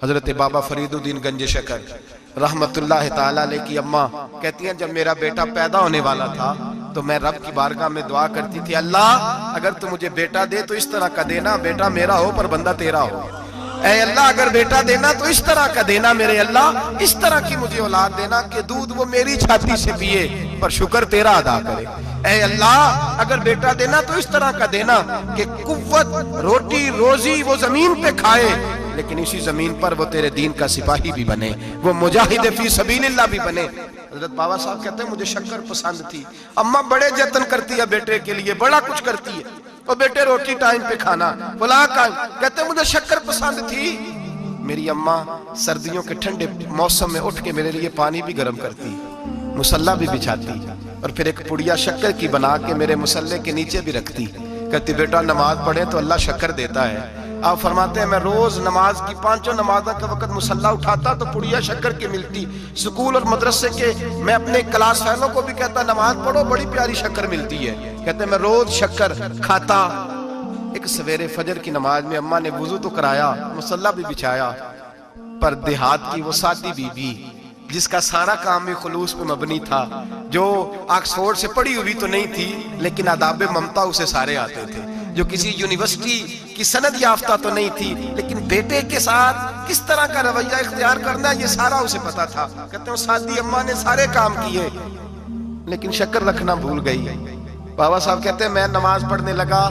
हजरत बाबा फरीदुद्दीन गंज शकर रहमतुल्लाह ताला अलैह की अम्मा कहती हैं, जब मेरा बेटा पैदा होने वाला था तो मैं रब की बारगाह में दुआ करती थी, अल्लाह अगर तू मुझे बेटा दे तो इस तरह का देना बेटा मेरा हो पर बंदा तेरा हो। ऐ अल्लाह अगर बेटा देना तो इस तरह का देना मेरे अल्लाह, इस तरह की मुझे औलाद देना कि दूध वो मेरी छाती से पिए पर शुक्र तेरा अदा करे। ऐ अल्लाह अगर बेटा देना तो इस तरह का देना कि कुव्वत रोटी रोजी वो जमीन पे खाए लेकिन इसी जमीन पर वो तेरे दीन का सिपाही भी बने, वो मुजाहिद फी सबीलिल्लाह भी बने। हजरत बाबा साहब कहते हैं, मुझे शक्कर पसंद थी। अम्मा बड़े जतन करती है बेटे के लिए, बड़ा कुछ करती है, वो बेटे रोटी टाइम पे खाना बुला का। कहते हैं मुझे शक्कर पसंद थी। मेरी अम्मा सर्दियों के ठंडे मौसम में उठ के मेरे लिए पानी भी गर्म करती, मुसल्ला भी बिछाती और फिर एक पुड़िया शक्कर की बना के मेरे मुसल्ले के नीचे भी रखती। कहती बेटा नमाज पढ़े तो अल्लाह शक्कर देता है। आप फरमाते हैं, मैं रोज नमाज की पांचों नमाज़ों के वक्त मुसल्ला उठाता तो पुड़िया शक्कर की मिलती। स्कूल और मदरसे के मैं अपने क्लास फैलों को भी कहता नमाज पढ़ो बड़ी प्यारी शक्कर मिलती है। कहते मैं रोज शक्कर खाता। एक सवेरे फजर की नमाज में अम्मा ने वुजू तो कराया, मुसल्ला भी बिछाया, पर देहात की वो सादी बीबी जिसका सारा काम ही खुलूस पे मबनी था, जो ऑक्सफोर्ड से पढ़ी हुई तो नहीं थी लेकिन आदाब ममता उसे सारे आते थे, जो किसी यूनिवर्सिटी की सनद याफ्ता तो नहीं थी लेकिन बेटे के साथ किस तरह का रवैया इख्तियार करना ये सारा उसे पता था। कहते हैं सादी अम्मा ने सारे काम किए लेकिन शक्कर रखना भूल गई। बाबा साहब कहते हैं मैं नमाज पढ़ने लगा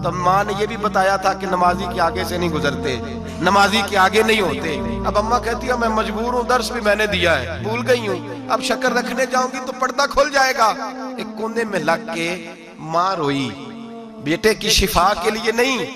तो माँ ने यह भी बताया था कि नमाजी के आगे से नहीं गुजरते, नमाजी के आगे नहीं होते। अब अम्मा कहती है मैं मजबूर हूँ, दर्स भी मैंने दिया है, भूल गई हूँ, अब शक्कर रखने जाऊंगी तो पर्दा खुल जाएगा। एक कोने में लग के माँ रोई, बेटे की शिफा के लिए नहीं,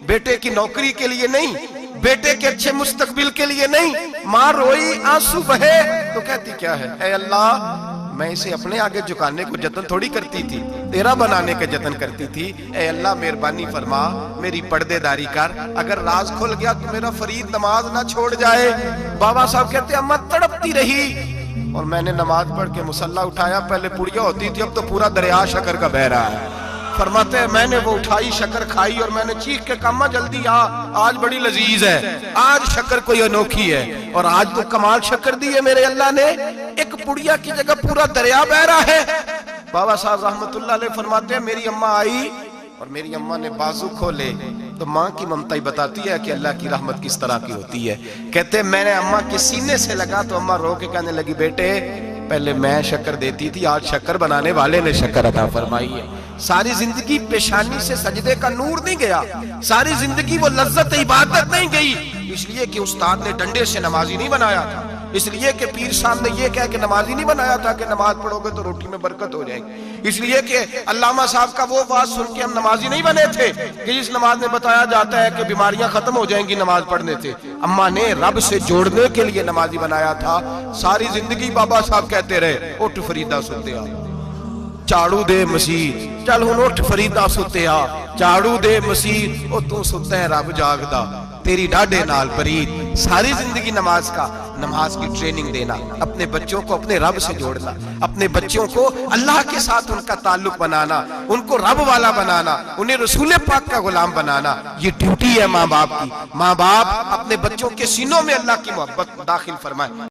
बेटे की नौकरी के लिए नहीं, बेटे के अच्छे मुस्तकबिल के लिए नहीं। माँ रोई, आंसू बहे तो कहती क्या है, ऐ अल्लाह मैं इसे अपने आगे झुकाने को जतन थोड़ी करती थी, तेरा बनाने का जतन करती थी। ऐ अल्लाह मेहरबानी फरमा, मेरी पर्देदारी कर, अगर राज खुल गया तो मेरा फरीद नमाज ना छोड़ जाए। बाबा साहब कहते अम्मा तड़पती रही और मैंने नमाज पढ़ के मुसल्ला उठाया। पहले पुड़िया होती थी, अब तो पूरा दरिया शक्कर का बह रहा है। फरमाते हैं मैंने वो उठाई, शक्कर खाई और मैंने चीख के कहा जल्दी आ, आज बड़ी लजीज है, आज शक्कर कोई अनोखी है। और आज तो कमाल शक्कर दी है मेरे अल्लाह ने, एक पुड़िया की जगह पूरा दरिया बह रहा है। बाबा साहब रहमतुल्लाह अलैह फरमाते हैं मेरी अम्मा आई और मेरी अम्मा ने बाजू खोले तो माँ की ममता ही बताती है कि अल्लाह की रहमत किस तरह की होती है। कहते मैंने अम्मा के सीने से लगा तो अम्मा रो के कहने लगी बेटे पहले मैं शक्कर देती थी, आज शक्कर बनाने वाले ने शक्कर अता फरमाई है। सारी जिंदगी पेशानी से सजदे का नूर नहीं गया, सारी जिंदगी वो लज्जत इबादत नहीं गई, इसलिए कि उस्ताद ने डंडे से नमाजी नहीं बनाया था, इसलिए कि पीर साहब ने ये कह के नमाजी नहीं बनाया था कि नमाज पढ़ोगे तो रोटी में बरकत हो जाएगी, इसलिए कि अल्लामा साहब का वो बात सुन के हम नमाजी नहीं बने थे कि जिस नमाज में बताया जाता है कि बीमारियां खत्म हो जाएंगी नमाज पढ़ने से। अम्मा ने रब से जोड़ने के लिए नमाजी बनाया था। सारी जिंदगी बाबा साहब कहते रहे उठ फरीदा सुत्या, झाड़ू दे मसीह, चल हुण उठ फरीदा सुत्या, झाड़ू दे मसीह, ओ तू सुत्ता है रब जागदा, तेरी डाढ़े नाल परीद। सारी जिंदगी नमाज की ट्रेनिंग देना, अपने बच्चों को अपने रब से जोड़ना, अपने बच्चों को अल्लाह के साथ उनका ताल्लुक बनाना, उनको रब वाला बनाना, उन्हें रसूल पाक का गुलाम बनाना, ये ड्यूटी है माँ बाप की। माँ बाप अपने बच्चों के सीनों में अल्लाह की मोहब्बत दाखिल फरमाए।